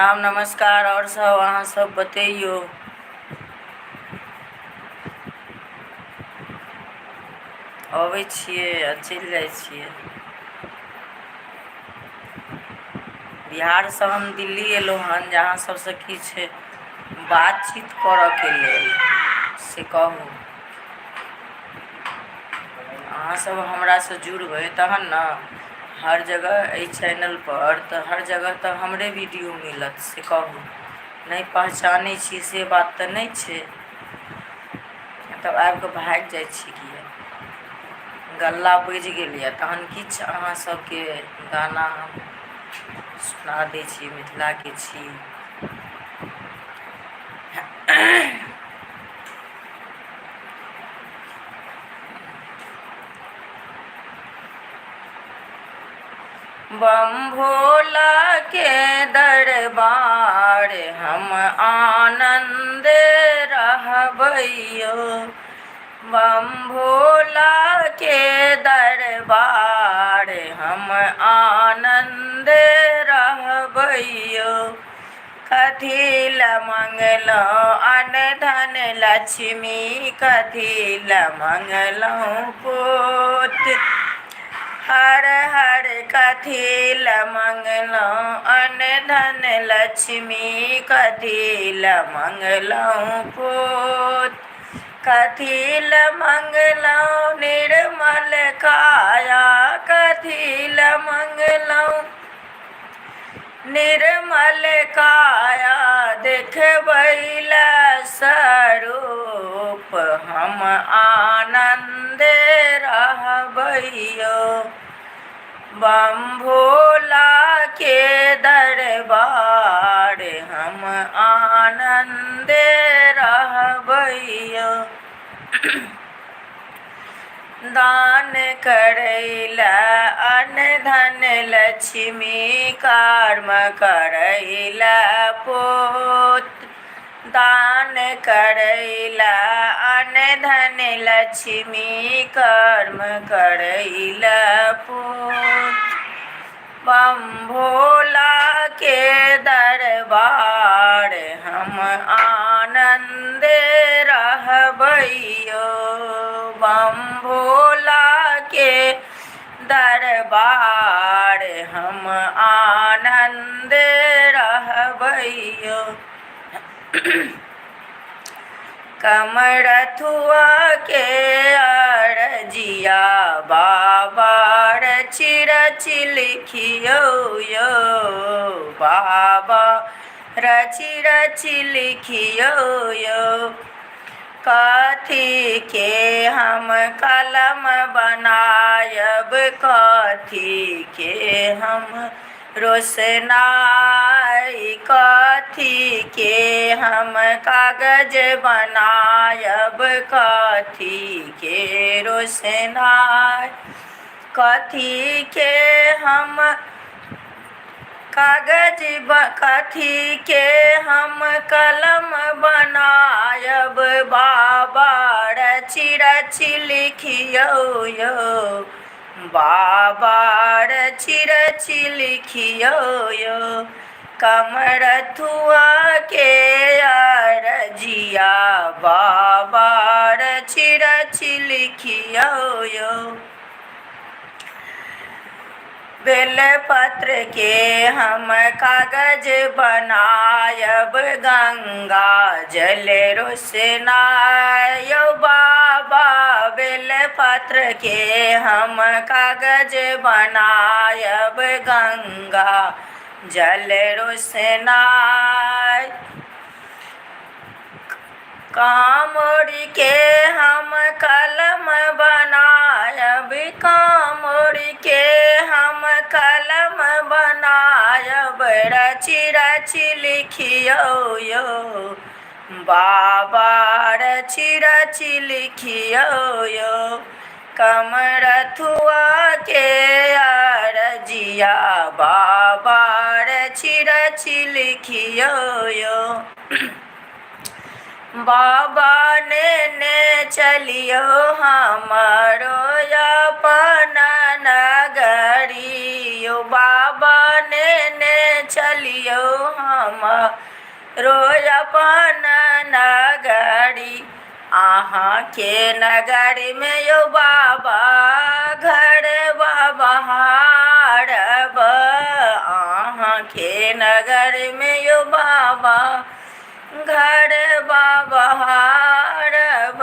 प्रणाम नमस्कार। और सब अहाँ सब बतैयौ। अबै छियै आ चलि जाइ छियै। बिहारसँ हम दिल्ली एलहुँ हन, जहाँ सबसँ किछु बातचीत करऽके लेल से कहू। अहाँसब हमरासँ जुड़बै तहन ने हर जगह एहि चैनल पर तऽ हर जगह तऽ हमरे वीडियो मिलत, से कहू। नहि पहचानै छी से बात तऽ नहि छै, तब आबि कऽ भागि जाइ छी किए। गल्ला बजि गेल यऽ तहन किछु अहाँ सबके गाना हम सुना दै छी, मिथिलाके छी। बम भोला के दरबार हम आनंद रहबैयो। बम भोला के दरबार हम आनंद रहबैयो। कथी लए मंगलहुँ अन्न धन लक्ष्मी, कथी लए मंगलहुँ पुत। हर हर कथी लए मंगलहुँ अन्न धन लक्ष्मी, कथी लए मंगलहुँ पुत। कथी लए मंगलहुँ निर्मल काया, कथी लए मंगलहुँ निर्मल काया। देखबै लए स्वरूप हम आनंद रहबैयो। बम भोला के दरबार हम आनंद रहबैयो। दान करैला अन्न धन लक्ष्मी, कर्म करैला पुत्र। दान करैला अन्न धन लक्ष्मी, कर्म करैला पुत्र। बम भोला के दरबार हम आनंद रहबैयो। बम भोला के दरबार हम आनंद रहबैयो। कमरथुआ के अरजिया बाबा रचि रचि लिखियो यो। बाबा रचि रचि लिखियो यो। कथी के हम कलम बनायब, कथी के हम रोशनाई, कथी के हम कागज बनायब, कथी के रोशनाई। कथी के हम कागज कथी के हम कलम बनायब, बाबा रचि रचि लिखियो यो। बाबा रचि रचि लिखियो यो। कमरथुआ के अरजिया बाबा रचि रचि लिखियो यो। बेलपत्र के हम कागज बनायब, गंगा जल रोशनायो। बाबा बेलपत्र के हम कागज बनायब, गंगा जल रोशनाई। कामोरी के हम कलम बनायब, कामोरी के हम कलम बनायब, रचि रचि लिखियो यो। बाबा रचि रचि लिखियो यो। कमरथुआ के अरजिया बाबा रचि रचि लिखियो यो। बाबा ने चलियो हमारो अपन नगरियो। बाबा ने चलियो हम रोय अपन नगरी। अहाँ के नगरी में यो बाबा घर बहारब। अहाँ के नगर में यो बाबा घर बहारब।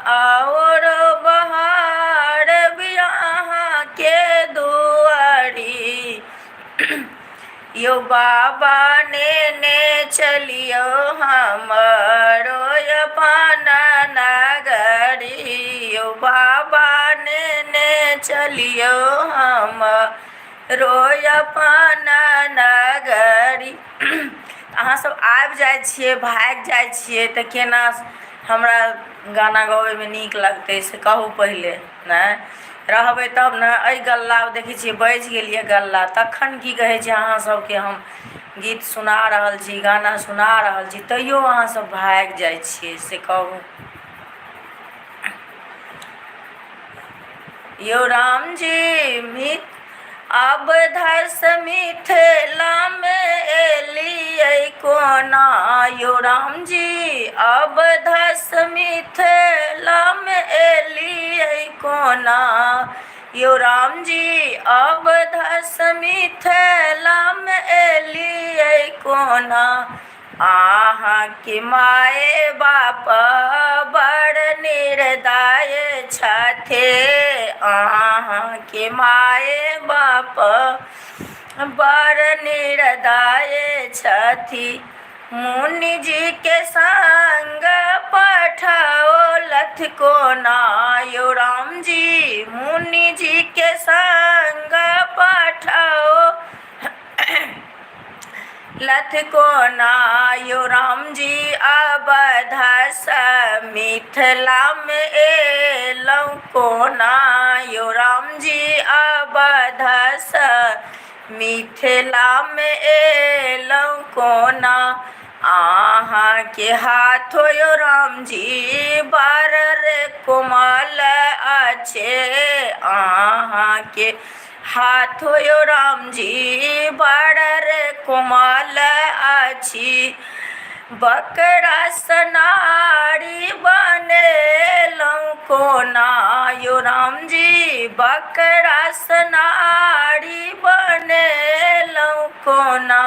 और बहार अहाँ के दुआरी। यो बाबा ने चलियो हमरो अपन नगरी। यो बाबा ने चलियो हमरो अपन नगरी। अहाँ सब आबि जाइ छियै, भागि जाइ छियै तऽ केना हमरा गाना गाबैमे नीक लगतै से कहू पहिले। नहि रहबै तब ने। एहि गल्ला देखै छियै बाजि गेलियै गल्ला, तखन की कहै छै अहाँ सबके हम गीत सुना रहल छी, गाना सुना रहल छी, तैयो अहाँसब भागि जाइ छियै से कहू। यो राम जी अब धस मिथिलामे एलियै कोना। यो राम जी अब धस मिथिलामे एलियै कोना। यो राम जी अब धस मिथिलामे एलियै कोना। अहाँ के माए बाप बड़ निर्दय छथे। अहाँ के माए बाप बड़ निर्दय छथि। मुनि जी के संग पठौलथ कोना। यो राम जी मुनि जी के संग लथ कोना। यो राम जी अब धस मिथिला में एलौं कोना। यो राम जी अब धस मिथिला में एलौं कोना। अहाँ के हाथो यो राम जी बड़ कोमल अच्छे। अहाँ के हाथो यो राम जी बड़ कोमल अछि। बकरा सनारी बनेलौं कोना। यो राम जी बकरा सनारी बनेलौं कोना।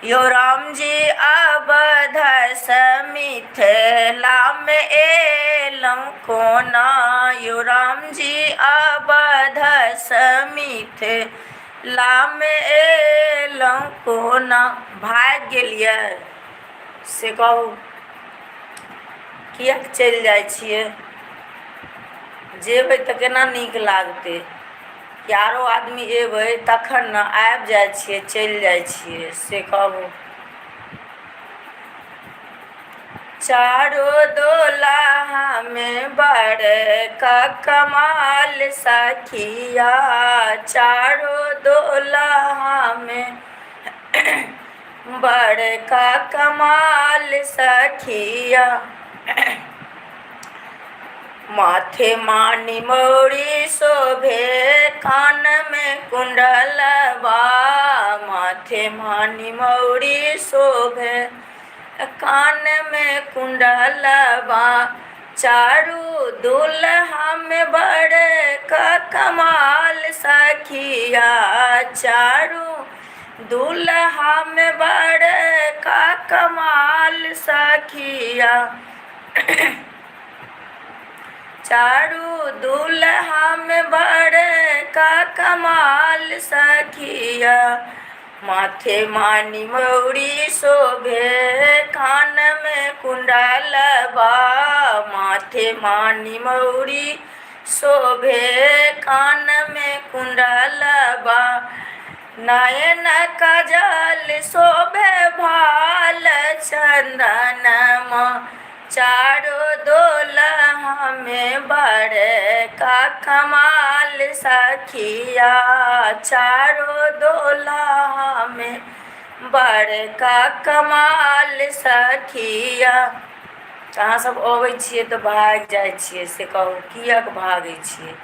यो राम जी अब धस मिथिला में एलौं कोना। यो राम जी अब धस मिथिला में एलौं कोना। भागि गेलियै से कहू, किएक चलि जाइ छियै? जेबै तऽ केना नीक लागतै? यारो आदमी एबै तखन ने। आबि जाइ छियै चलि जाइ छियै से कहू। चारो दोलहा में बड़का कमाल सखिया। चारो दोलहा में बड़का कमाल सखिया। माथे मानी मौरी शोभे कान में कुंडलबा। माथे मानी मौरी शोभे कान में कुंडलबा। चारू दुल्हा में बड़का कमाल सखिया। चारू दुल्हा में बड़का कमाल सखिया। चारू दुल्हा में बड़का कमाल सखिया। माथे मानी मौरी शोभे कान में कुंडलबा। माथे मानी मौरी शोभे कान में कुंडलबा। नयन काजल शोभे भाल चंदनमा। चारो दोलहा में बड़का कमाल सखिया। चारो दोलहा में बड़का कमाल सखिया। अहाँ सब अबै छियै तऽ भागि जाइ छियै से कहू, किएक भागै छियै?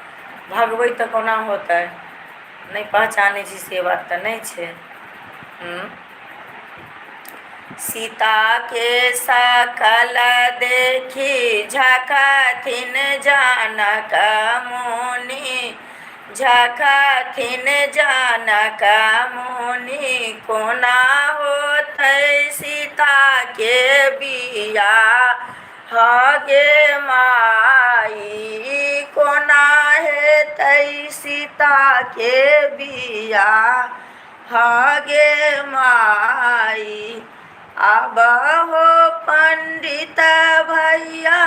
भागबै तऽ कोना होतै? नहीं पहचानै छी से बात तऽ नहीं छै। सीता के सकल देखी झखथिन जनक मुनि, झखथिन जनक मुनि। कोना होतै सीता के बियाह गे माई, कोना हेतै सीता के बियाह गे माई। आब हो पंडित भैया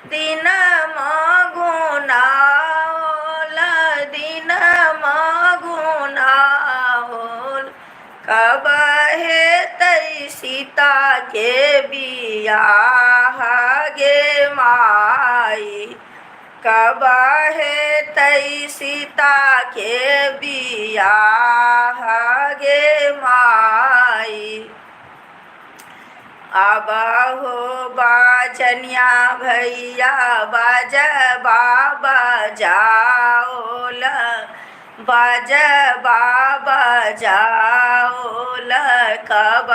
दिन मगुनाओल, दिन मगुनाओल। कब हेतै सीता के बियाह गे माई, कब हेतै सीता के बियाह गे माई। अब हो बाजनिया भैया बाजबा बजाओल, बाजबा बजाओल। कब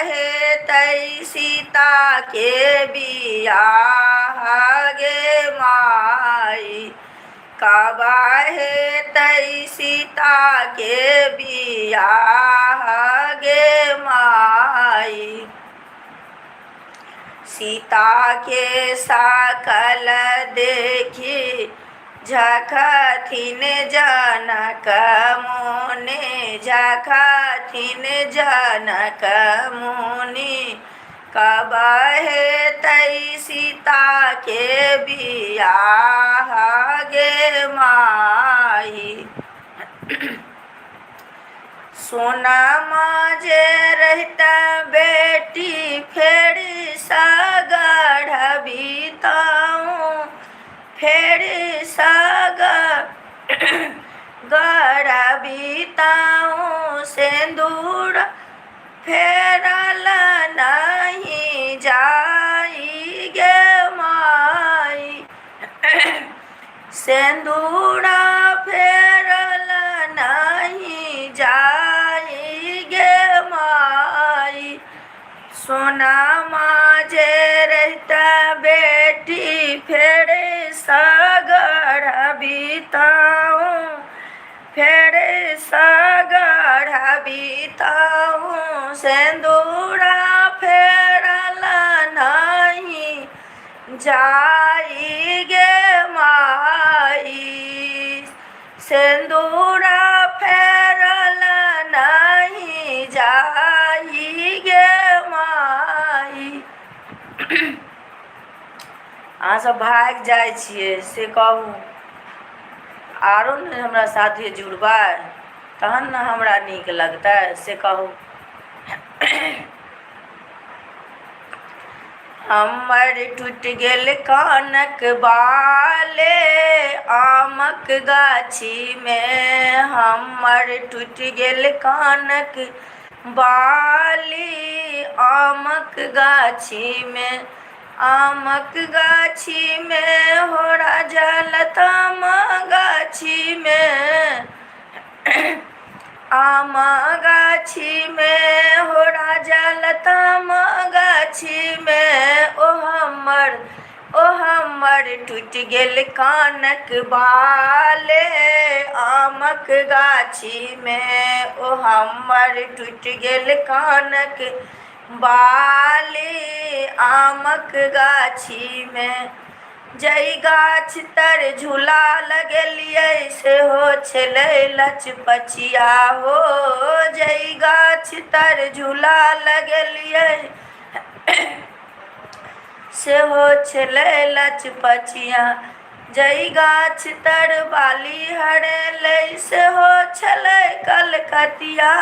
हेतै सीता के बियाह गे माई, कब हेतै सीता के बियाह गे माई। सीता के सकल देखी झखथिन जनक मुनि, झखथिन जनक मुनि। कब हेतै सीता के बियाह गे माई। सोनमा जे रहता बेटी फेर सगढ़ बीताऊँ, फेर सगढ़ बीताऊँ। सिंदूर फेरल नहीं जाई गे माई, सिंदूर फेरल नहीं जाई गे माई। सोनमा जे रहता बेटी फेर सगढ़ बीताऊँ, फेर सगढ़ बीताऊँ। सिंदूर फेरल नहीं जाई गे माई, सिंदूर फेरल नहीं जाई गे माई। अहाँ सब भागि जाइ छियै से कहू, आरो ने हमरा साथे जुड़बै तहन ने हमरा नीक लगतै से कहू। हमर टूटि गेल कानक बाले आमक गाछी में, हमर टूटि गेल कानक बाली आमक गाछी में। आमक गाछी में हो राजा लताम गाछी में, आम गाछी में हो राजा लताम गाछी में। ओ हमर टूटि गेल कानक बाले आमक गाछी में, ओ हमर टूटि गेल कानक बाले आमक गाछी में। जई गाछ तर झूला लगेलियै सेहो छलै लचपचिया हो, जई गाछ तर झूला लगेलियै सेहो छलै लचपचिया। जई गाछ तर बाली हरेलै सेहो छलै कलकतिया।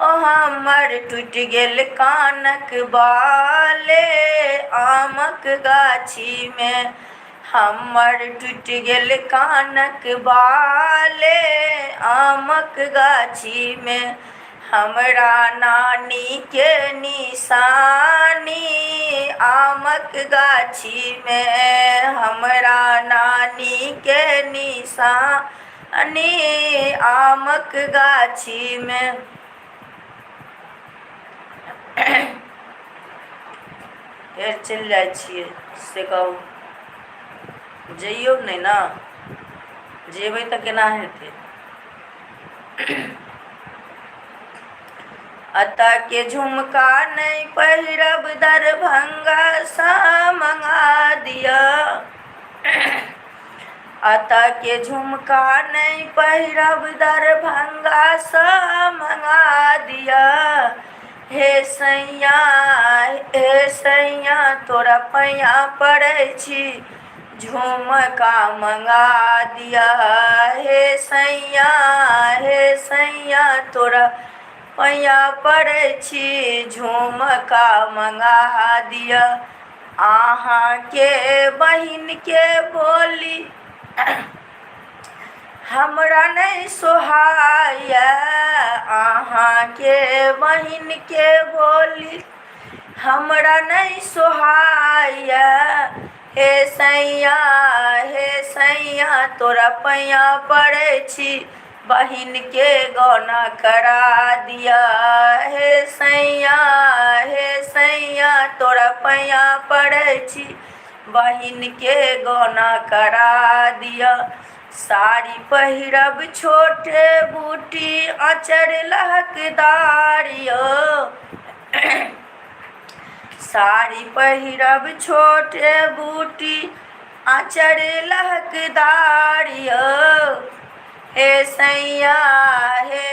हमर टूटि गेल कानक बाले आमक गाछी में, हमर टूटि गेल कानक बाले आमक गाछी में। हमरा नानी के निशानी आमक गाछी में, हमरा नानी के निशानी आमक गाछी में। फेर चलि जाइ छियै से कहू। जइयौ नहि ने, जेबै तऽ केना हेतै। अतऽ के झुमका नहीं पहिरब दरभंगा सा मंगा दिया। अतऽ के झुमका नहीं पहिरब दरभंगा सा मंगा दिया। हे सैया तोरा पैया पड़ै छी झुमका मंगा दिया। हे सैया तोरा पैया पड़ै छी झुमका मंगा दिया। अहाँके बहिनके बोली हमरा नहीं सोहाया। अहाँके बहिनके बोली हमरा नहीं सोहाया। हे सैया तोरा पैया पड़ै छी बहिन के गौना करा दिया। हे सैया तोरा पैया पड़ै छी बहिन के गौना करा दिया। साड़ी पहिरब छोटे बूटी आँचर लहकदार यौ। साड़ी पहिरब छोटे बूटी आँचर लहकदार यौ। हे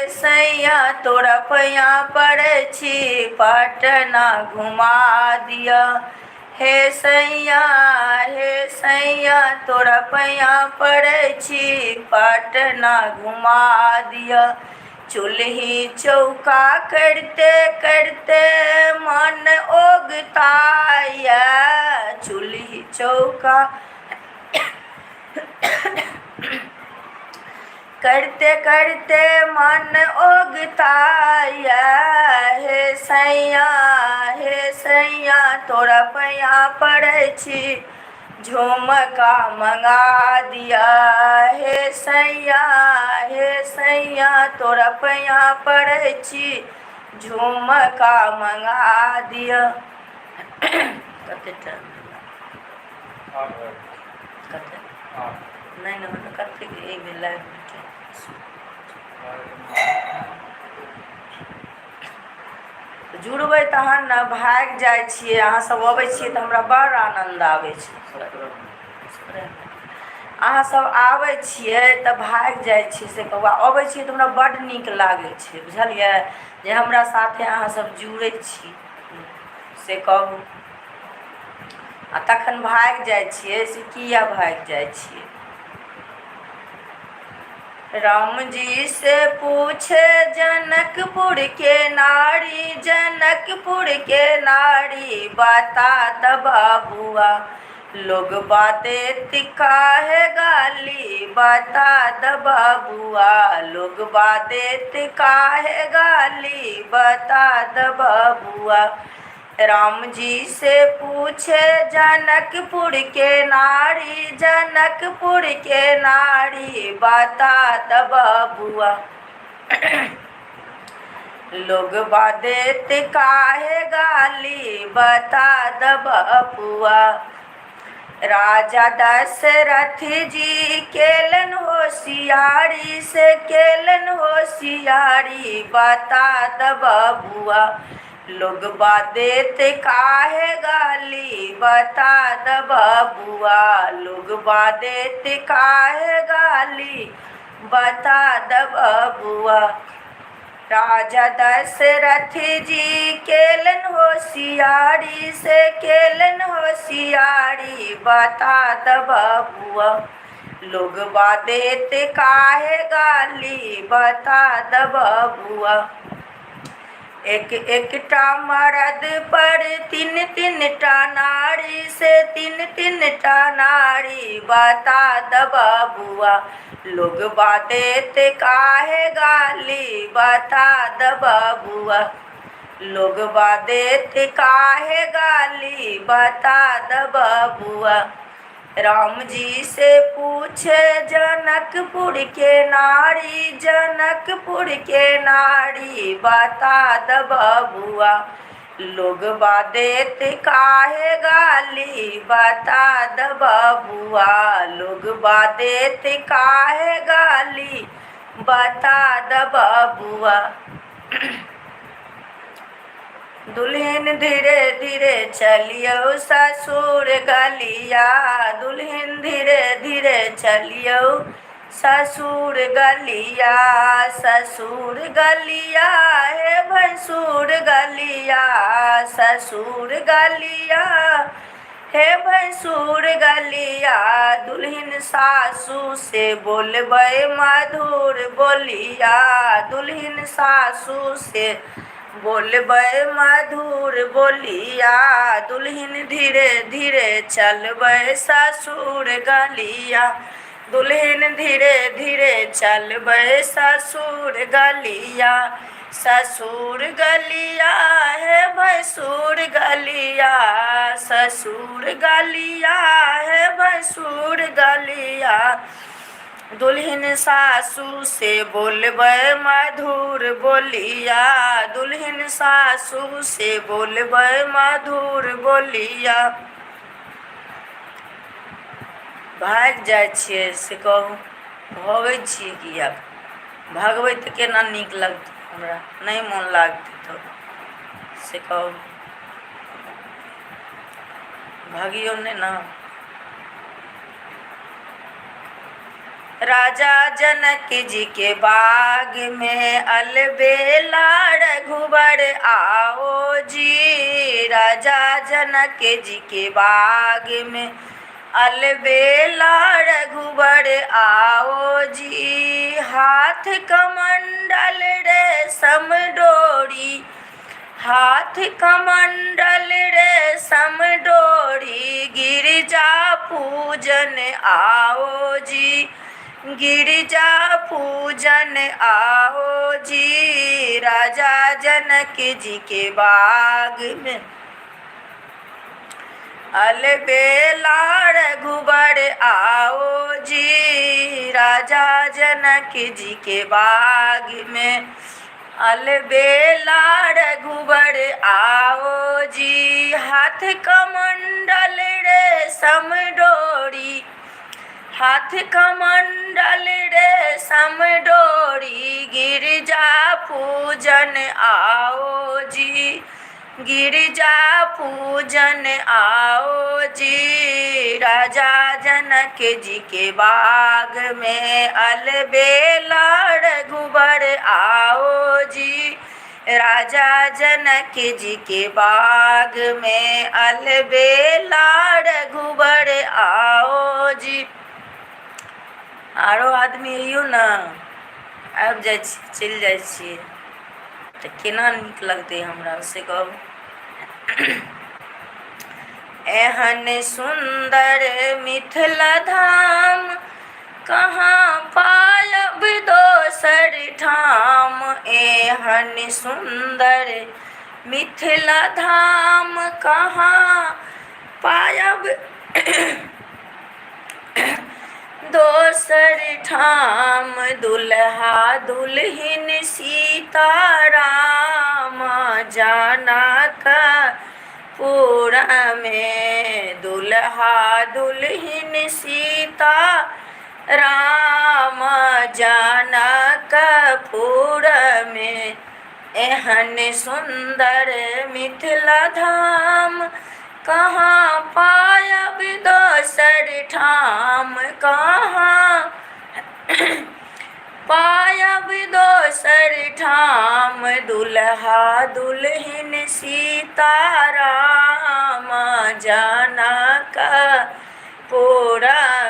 सैया तोरा पैया पड़ै छी पटना घुमा दिया। हे सैया तोरा पैया पड़ै छी पटना घुमा दिया। चूल्ही चौका करते करते मन ओगताया। चूल्ही चौका करते करते मन ओगताया। हे सैया तोरा पैया पड़ै छी झुमका मंगा दिया। हे सैया तोरा पैया पड़ै छी झुमका मंगा दिया। कते टाइम कते नहीं मतलब कते एक दिन लाइव जुड़बै तहन ने भागि जाइ छियै। अहाँसभ अबै छियै तऽ हमरा बड़ आनन्द आबै छै। अहाँसभ आबै छियै तऽ भागि जाइ छियै से कहू। अबै छियै तऽ हमरा बड्ड नीक लागै छै बुझलियै, जे हमरा साथे अहाँसभ जुड़ै छी से कहू। आ तखन भागि जाइ छियै से किया भागि जाइ छियै। राम जी से पूछे जनकपुर के नारी, जनकपुर के नारी बता द बाबुआ लोग बातें काहे गाली। बता द बाबुआ लोग बातें काहे गाली। बता द बाबुआ। राम जी से पूछे जनकपुर के नारी, जनकपुर के नारी बता द बाबुआ लोग बातें काहे गाली। बता द बाबुआ। राजा दशरथ जी केलन होशियारी से, केलन होशियारी बता द बाबुआ लोग बातें काहे गाली। बता द बाबुआ लोग बातें काहे गाली। बता द बाबुआ। राजा दशरथ जी केलन होशियारी से, केलन होशियारी बता द बाबुआ लोग बातें काहे गाली। बता द बाबुआ। एक एकटा मर्द पर तीन तीनटा नारी से, तीन तीनटा नारी बता द बाबुआ लोग बातें काहे गाली। बता द बाबुआ लोग बातें काहे गाली। बता द बाबुआ। राम जी से पूछे जनकपुर के नारी, जनकपुर के नारी बता द बाबुआ लोग देत काहे गाली बता द बबुआ, लोग देत काहे गाली बता द बबुआ। दुल्हन धीरे धीरे चलियो ससुर गलिया, दुल्हन धीरे धीरे चलियो ससुर गलिया, ससुर गलिया हे भैंसुर गलिया, ससुर गलिया हे भैंसुर गलिया। दुल्हन सासू से बोलबे मधुर बोलिया, दुल्हन सासू से बोलबे मधुर बोलिया। दुल्हन धीरे धीरे चलबे ससुर गलिया, दुल्हन धीरे धीरे चलबे ससुर गलिया, ससुर गलिया है भैंसुर गलिया, ससुर गलिया है भैंसुर गलिया। दुल्हन सासू से बोलबे मधुर बोलिया, दुल्हन सासू से बोलबे मधुर बोलिया। भाग जाइ छियै से कहू, भगै छियै किया? भागबै तऽ केना नीक लगतै? हमरा नहीं मोन लागतै तो से कहू, भागियो नहीं ना। राजा जनक जी के बाग में अलबेला रघुबर आओ जी, राजा जनक जी के बाग में अलबेला रघुबर आओ जी। हाथ कमंडल रेशम डोरी, हाथ कमंडल रेशम डोरी, गिरिजा पूजन आओ जी, गिरिजा पूजन आओ जी। राजा जनक जी के बाग में अलबेला रघुबर आओ जी, राजा जनक जी के बाग में अलबेला रघुबर आओ जी। हाथ कमंडल रेशम डोरी, हाथ कमंडल रेशम डोरी, गिरिजा पूजन आओ जी, गिरिजा पूजन आओ जी। राजा जनक जी के बाग में अलबेला रघुबर आओ जी, राजा जनक जी के बाग में अलबेला रघुबर आओ जी। आरो आदमी अइयो न, आबि जाइ छी, चलि जाइ छियै तऽ केना नीक लगतै हमरा से कहू। एहन सुंदर मिथिला धाम कहाँ पायब दोसर ठाम, एहन सुंदर मिथिला धाम कहाँ पायब दोसर ठाम। दुल्हा दुल्हिन सीता राम जनक पुर में, दुल्हा दुल्हिन सीता राम जनकपुर में। एहन सुंदर मिथिला धाम कहाँ पायब दोसर ठाम, कहाँ पायब दोसर ठाम। दुल्हा दुल्हिन सीता राम जनकपुर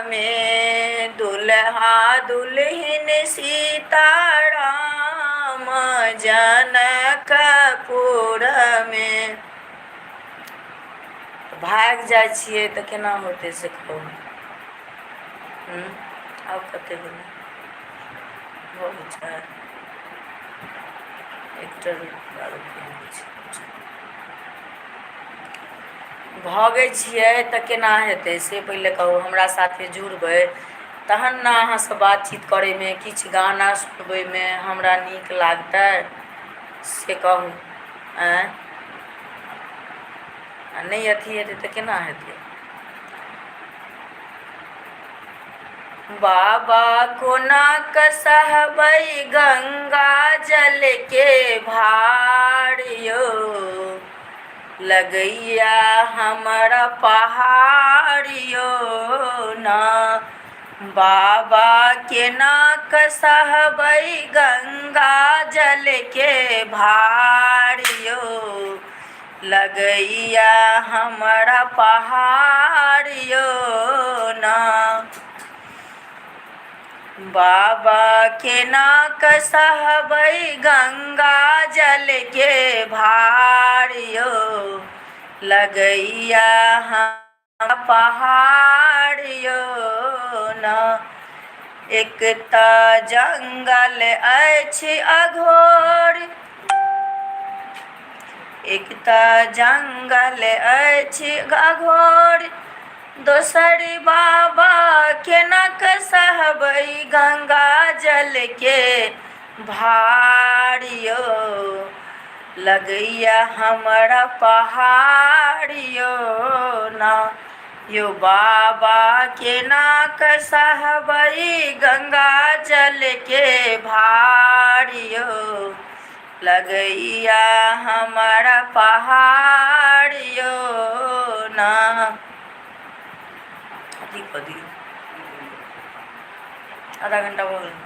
में, दुल्हा दुल्हिन सीता राम जनकपुर में। भाग जाइ छियै तऽ केना होतै से कहू। आब कते भेलै? बहुत छै, एकटा भागै छियै तऽ केना हेतै से पहिले कहू। हमरा साथे जुड़बै तहन ने अहाँसँ बातचीत करैमे, किछु गाना सुनबैमे हमरा नीक लागतै से कहू। आँय आ नहीं अथी हेतै तऽ केना हेतै। बाबा कोना कऽ सहबै गंगा जल के भार यौ, लगैया हमरा पहाड़ यौ ना। बाबा केना कऽ सहबै गंगा जल के भार यौ, लगैया हमरा पहाड़ यौ ना। बाबा केना कऽ सहबै गंगा जल के भार यौ, लगैया हमरा पहाड़ यौ ना। एक तऽ जंगल अछि अघोर, एक तऽ जंगल अछि अघोर, दोसर बाबा केना कऽ सहबै गंगा जल के भार यौ, लगैया हमरा पहाड़ यौ ना। यौ बाबा केना कऽ सहबै गंगा जल के भार यौ, लगैया हमरा पहाड़ यौ ना। अथी कऽ दियौ, आधा घंटा भऽ गेल।